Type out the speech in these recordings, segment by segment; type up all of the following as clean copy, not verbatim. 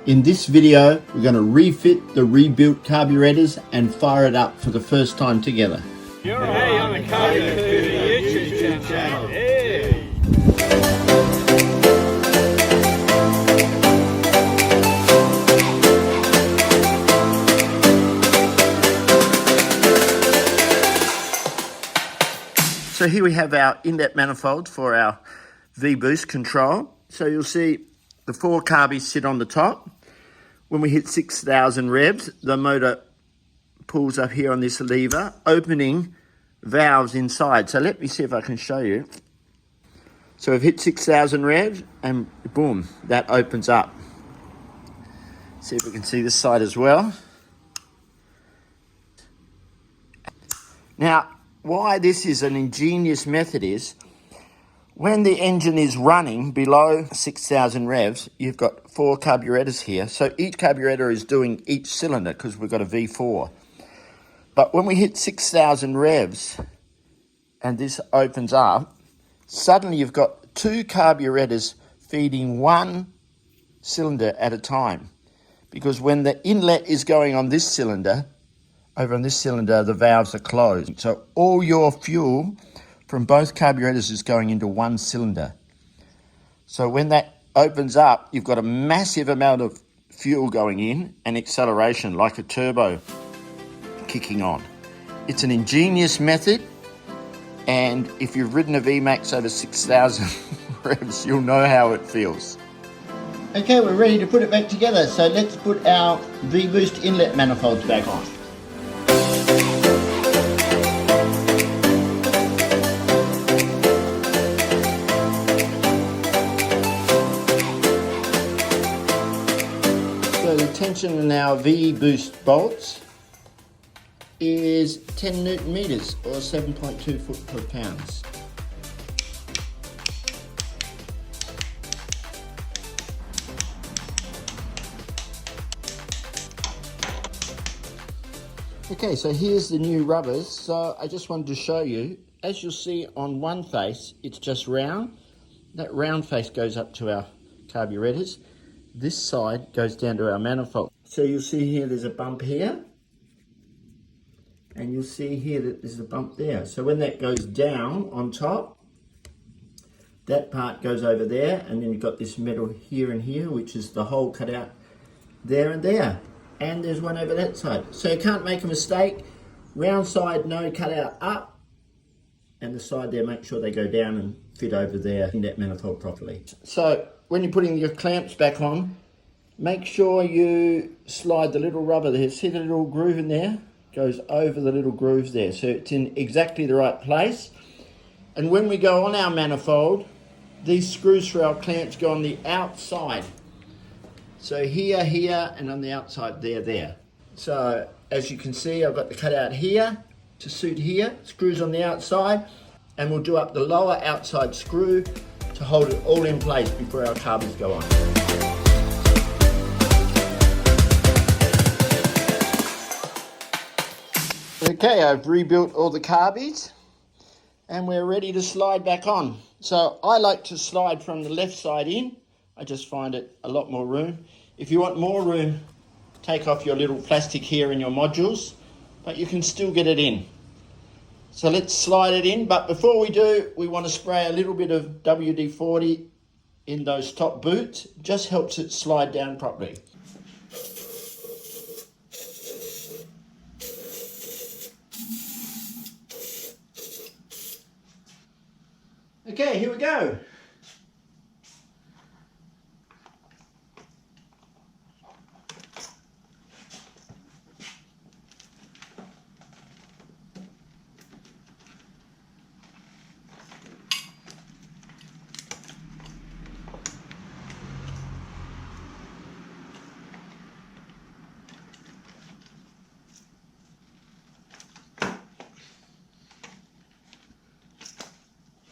In this video, we're going to refit the rebuilt carburetors and fire it up for the first time together. You're on the Kodokuna YouTube channel. Hey. So here we have our inlet manifold for our Vboost control. So you'll see the four carbies sit on the top. When we hit 6,000 revs, the motor pulls up here on this lever, opening valves inside. So let me see if I can show you. So we've hit 6,000 revs and boom, that opens up. See if we can see this side as well. Now, why this is an ingenious method is, when the engine is running below 6,000 revs, you've got four carburettors here. So each carburettor is doing each cylinder because we've got a V4. But when we hit 6,000 revs and this opens up, suddenly you've got two carburettors feeding one cylinder at a time. Because when the inlet is going on this cylinder, over on this cylinder, the valves are closed. So all your fuel from both carburetors is going into one cylinder. So when that opens up, you've got a massive amount of fuel going in and acceleration, like a turbo kicking on. It's an ingenious method, and if you've ridden a Vmax over 6,000 revs, you'll know how it feels. Okay, we're ready to put it back together. So let's put our Vboost inlet manifolds back on. So the tension in our Vboost bolts is 10 Newton meters or 7.2 foot per pounds. Okay, so here's the new rubbers. So I just wanted to show you, as you'll see on one face, it's just round. That round face goes up to our carburetors. This side goes down to our manifold. So you'll see here there's a bump here. And you'll see here that there's a bump there. So when that goes down on top, that part goes over there, and then you've got this metal here and here, which is the hole cut out there and there. And there's one over that side. So you can't make a mistake. Round side, no cutout up. And the side there, make sure they go down and fit over there in that manifold properly. So when you're putting your clamps back on, make sure you slide the little rubber there. See the little groove in there? Goes over the little grooves there. So it's in exactly the right place. And when we go on our manifold, these screws for our clamps go on the outside. So here, here, and on the outside, there. So as you can see, I've got the cutout here to suit here, screws on the outside, and we'll do up the lower outside screw to hold it all in place before our carbons go on. Okay, I've rebuilt all the carbies and we're ready to slide back on. So I like to slide from the left side in. I just find it a lot more room. If you want more room, take off your little plastic here in your modules, but you can still get it in. So let's slide it in, but before we do, we want to spray a little bit of WD-40 in those top boots. It just helps it slide down properly. Okay, here we go.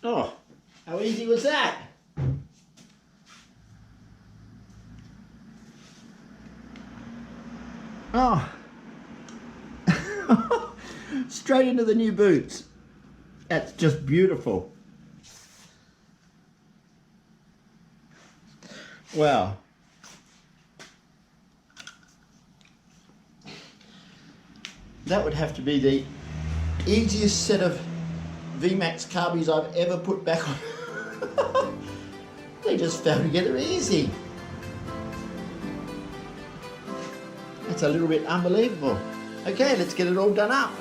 Oh, how easy was that? Oh, straight into the new boots. That's just beautiful. Wow. That would have to be the easiest set of Vmax carbies I've ever put back on. They just fell together easy. That's a little bit unbelievable. Okay, let's get it all done up.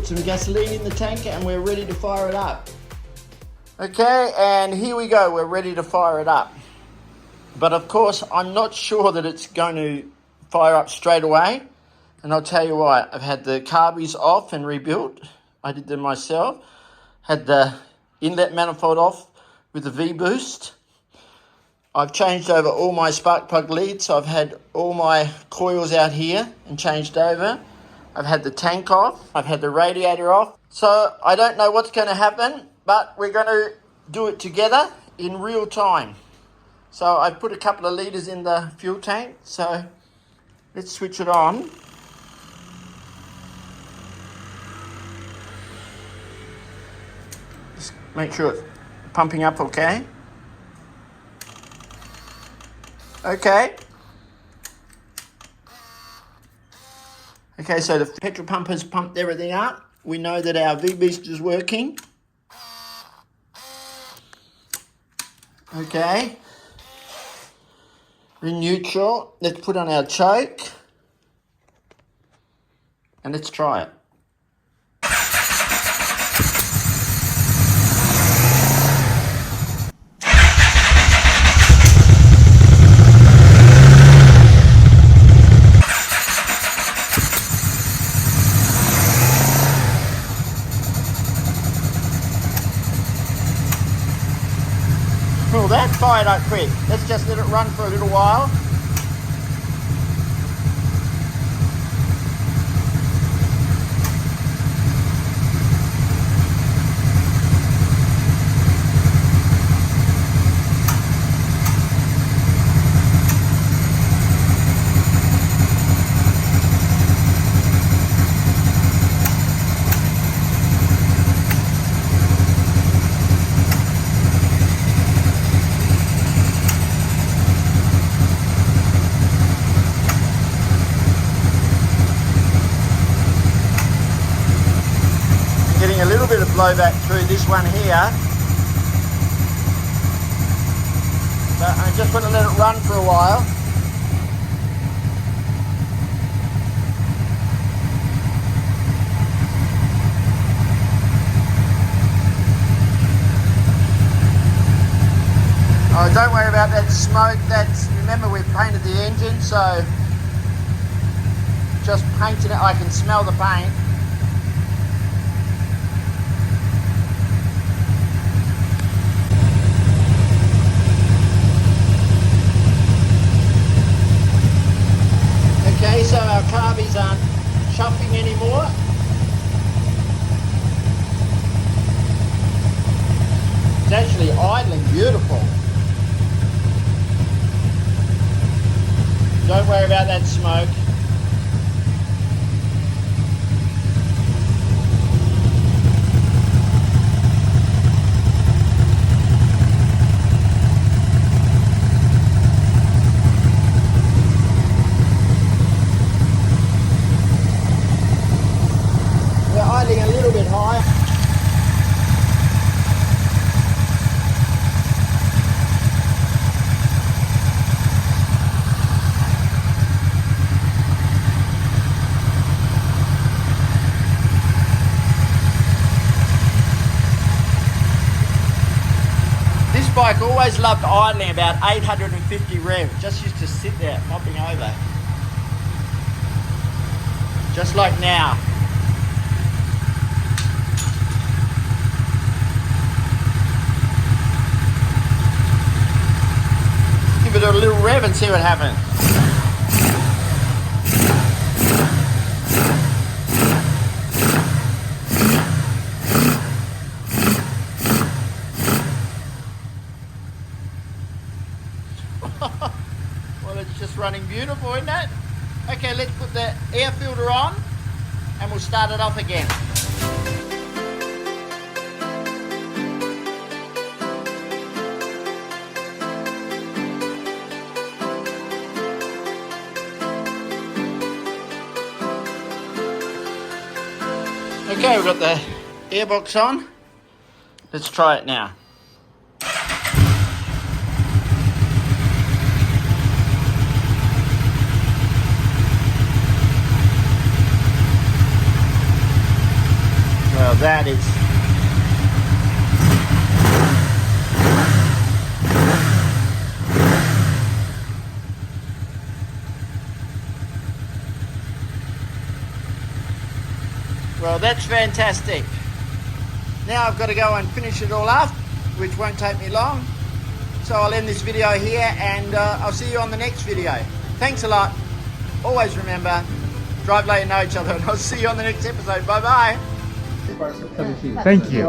Some gasoline in the tank and we're ready to fire it up. Okay, and here we go, we're ready to fire it up. But of course, I'm not sure that it's going to fire up straight away. And I'll tell you why. I've had the carbies off and rebuilt. I did them myself. Had the inlet manifold off with the Vboost. I've changed over all my spark plug leads. So I've had all my coils out here and changed over. I've had the tank off, I've had the radiator off. So I don't know what's going to happen, but we're going to do it together in real time. So I've put a couple of litres in the fuel tank, so let's switch it on. Just make sure it's pumping up okay. Okay. Okay, so the petrol pump has pumped everything up. We know that our Vboost is working. Okay. We're in neutral. Let's put on our choke. And let's try it. Well, that fired up quick. Let's just let it run for a little while. Getting a little bit of blowback through this one here, but I just want to let it run for a while. Oh, don't worry about that smoke. Remember, we've painted the engine, so just painting it, I can smell the paint. Okay, so our carbies aren't chuffing anymore. It's actually idling beautiful. Don't worry about that smoke. A little bit higher. This bike always loved idling about 850 revs. Just used to sit there mopping over. Just like now. rev and see what happens. Well, it's just running beautiful, isn't it? Okay, let's put the air filter on and we'll start it off again. Okay, we've got the airbox on. Let's try it now. Well, that is... Well, that's fantastic. Now I've got to go and finish it all up, which won't take me long. So I'll end this video here and I'll see you on the next video. Thanks a lot. Always remember, drive late and know each other, and I'll see you on the next episode. Bye-bye. Thank you.